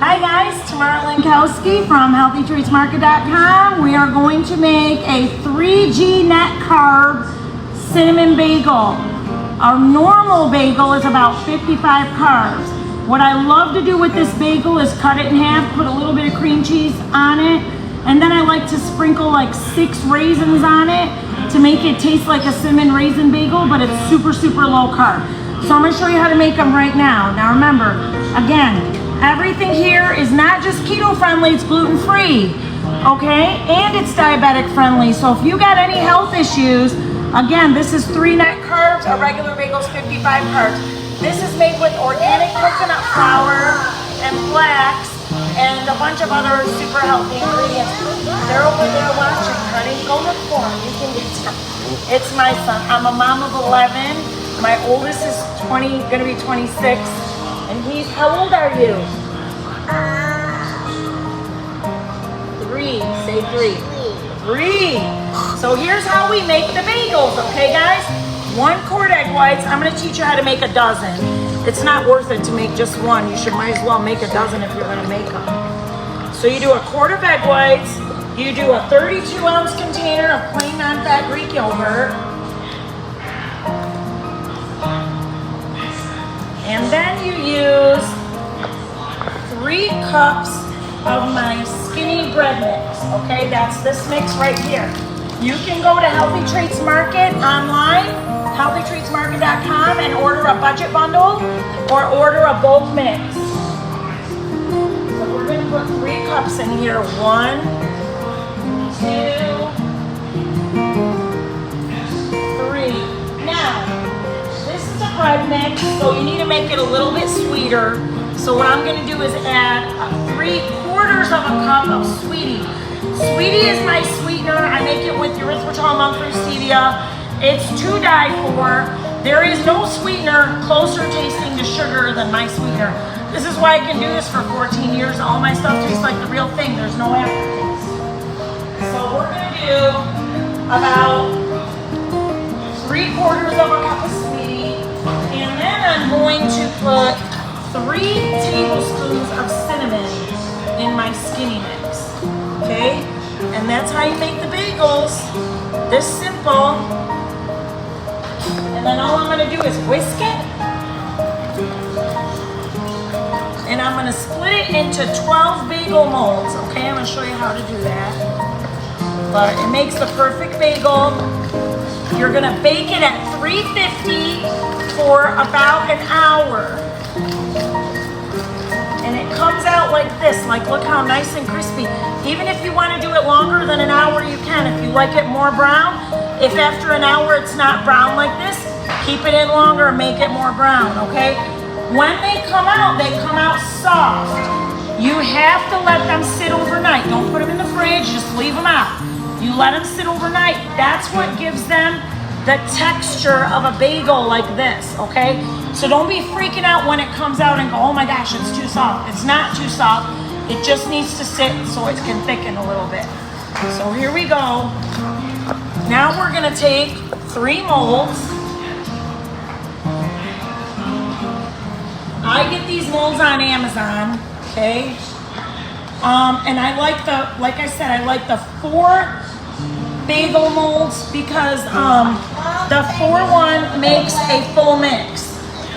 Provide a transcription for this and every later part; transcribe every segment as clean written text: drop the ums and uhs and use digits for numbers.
Hi guys, Tamara Lankowski from HealthyTreatsMarket.com. We are going to make a 3G net carb cinnamon bagel. Our normal bagel is about 55 carbs. What I love to do with this bagel is cut it in half, put a little bit of cream cheese on it, and then I like to sprinkle like 6 raisins on it to make it taste like a cinnamon raisin bagel, but it's super, super low carb. So I'm gonna show you how to make them right now. Now remember, again, everything here is not just keto friendly, it's gluten free, okay? And it's diabetic friendly. So if you got any health issues, again, this is 3 net carbs, a regular bagel's 55 carbs. This is made with organic coconut flour and flax and a bunch of other super healthy ingredients. They're over there watching, honey. Go look for them. You can get some. It's my son. I'm a mom of 11. My oldest is gonna be 26. And he's, how old are you? 3. Say 3. 3. So here's how we make the bagels, okay guys? 1 quart egg whites. I'm gonna teach you how to make a dozen. It's not worth it to make just one. You might as well make a dozen if you're gonna make them. So you do a quart of egg whites. You do a 32-ounce container of plain non-fat Greek yogurt. And then you use 3 cups of my skinny bread mix, okay? That's this mix right here. You can go to Healthy Treats Market online, HealthyTreatsMarket.com, and order a budget bundle or order a bulk mix. So we're gonna put 3 cups in here. 1, 2, 3. Now, bread mix, so you need to make it a little bit sweeter. So what I'm going to do is add 3/4 of a cup of Sweetie. Sweetie is my sweetener. I make it with erythritol, monk fruit, stevia. It's to die for. There is no sweetener closer tasting to sugar than my sweetener. This is why I can do this for 14 years. All my stuff tastes like the real thing. There's no aftertaste. So we're going to do about 3/4 of a cup of Sweetie. And then I'm going to put 3 tablespoons of cinnamon in my skinny mix, okay? And that's how you make the bagels, this simple. And then all I'm gonna do is whisk it. And I'm gonna split it into 12 bagel molds, okay? I'm gonna show you how to do that. But it makes the perfect bagel. You're gonna bake it at 350 for about an hour. And it comes out like this, like look how nice and crispy. Even if you wanna do it longer than an hour, you can. If you like it more brown, if after an hour it's not brown like this, keep it in longer and make it more brown, okay? When they come out soft. You have to let them sit overnight. Don't put them in the fridge, just leave them out. You let them sit overnight. That's what gives them the texture of a bagel like this, okay? So don't be freaking out when it comes out and go, oh my gosh, it's too soft. It's not too soft. It just needs to sit so it can thicken a little bit. So here we go. Now we're gonna take 3 molds. I get these molds on Amazon, okay? And I like like I said, I like the 4 bagel molds because the 4-1 makes a full mix.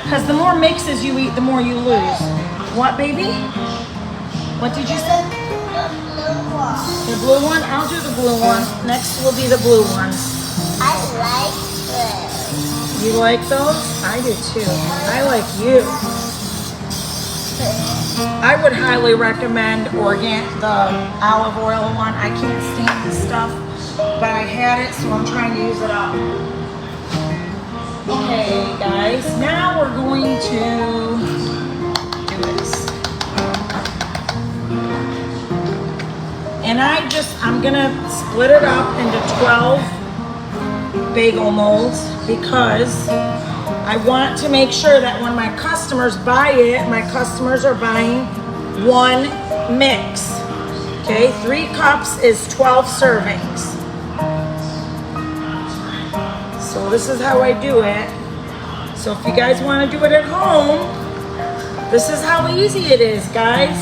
Because the more mixes you eat, the more you lose. What, baby? What did you say? The blue one? I'll do the blue one. Next will be the blue one. I like this. You like those? I do too. I like you. I would highly recommend the olive oil one. I can't stand this stuff, but I had it, so I'm trying to use it up. Okay, guys, now we're going to do this. And I'm gonna split it up into 12 bagel molds because I want to make sure that when my customers buy it, my customers are buying 1 mix. Okay, 3 cups is 12 servings. So this is how I do it. So if you guys want to do it at home, this is how easy it is, guys.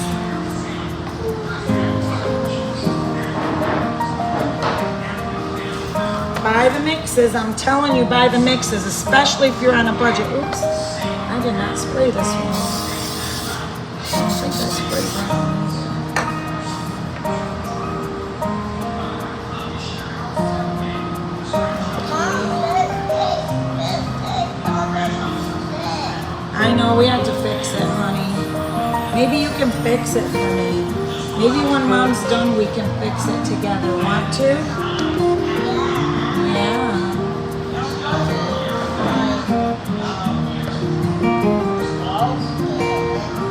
Buy the mixes. I'm telling you, buy the mixes, especially if you're on a budget. Oops, I did not spray this one. I don't think I sprayed that one. I know we have to fix it, honey. Maybe you can fix it for me. Maybe when Mom's done, we can fix it together. Want to? Yeah.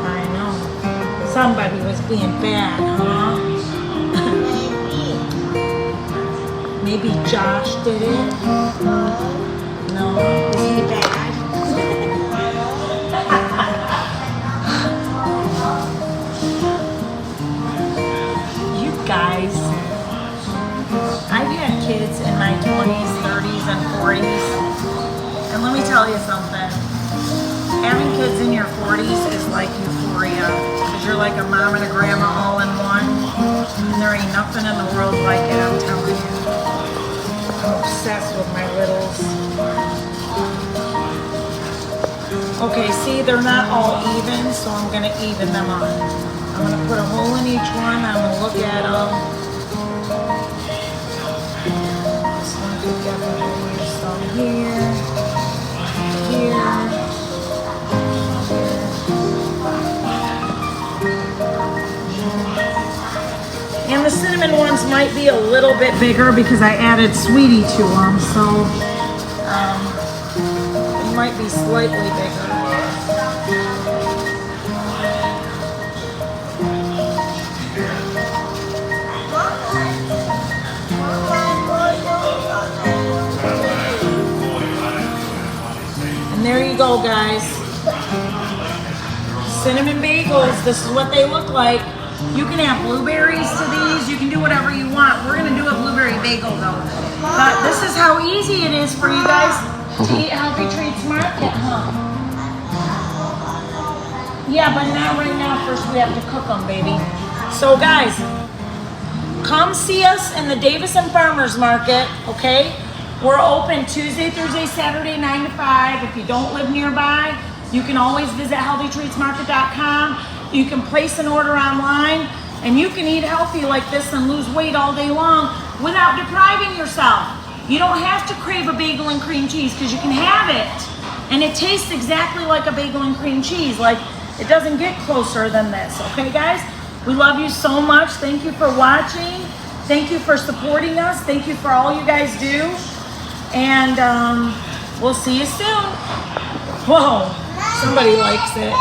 I know. Somebody was being bad, huh? Maybe Josh did it? No. Was he bad? Guys, I've had kids in my 20s, 30s, and 40s, and let me tell you something. Having kids in your 40s is like euphoria, because you're like a mom and a grandma all in one, and there ain't nothing in the world like it, I'm telling you. I'm obsessed with my littles. Okay, see, they're not all even, so I'm going to even them up. I'm going to put a hole in each one. I'm going to look at them. This one could definitely use some here, here, here. And the cinnamon ones might be a little bit bigger because I added sweetie to them, so they might be slightly bigger. And there you go, guys. Cinnamon bagels, this is what they look like. You can have blueberries to these. You can do whatever you want. We're going to do a blueberry bagel, though. But this is how easy it is for you guys to eat Healthy Treats Market, huh? Yeah, but not right now. First, we have to cook them, baby. So, guys, come see us in the Davison Farmers Market, okay? We're open Tuesday, Thursday, Saturday, 9 to 5. If you don't live nearby, you can always visit healthytreatsmarket.com. You can place an order online, and you can eat healthy like this and lose weight all day long without depriving yourself. You don't have to crave a bagel and cream cheese because you can have it. And it tastes exactly like a bagel and cream cheese. Like, it doesn't get closer than this, okay, guys? We love you so much. Thank you for watching. Thank you for supporting us. Thank you for all you guys do. And we'll see you soon. Whoa, somebody likes it.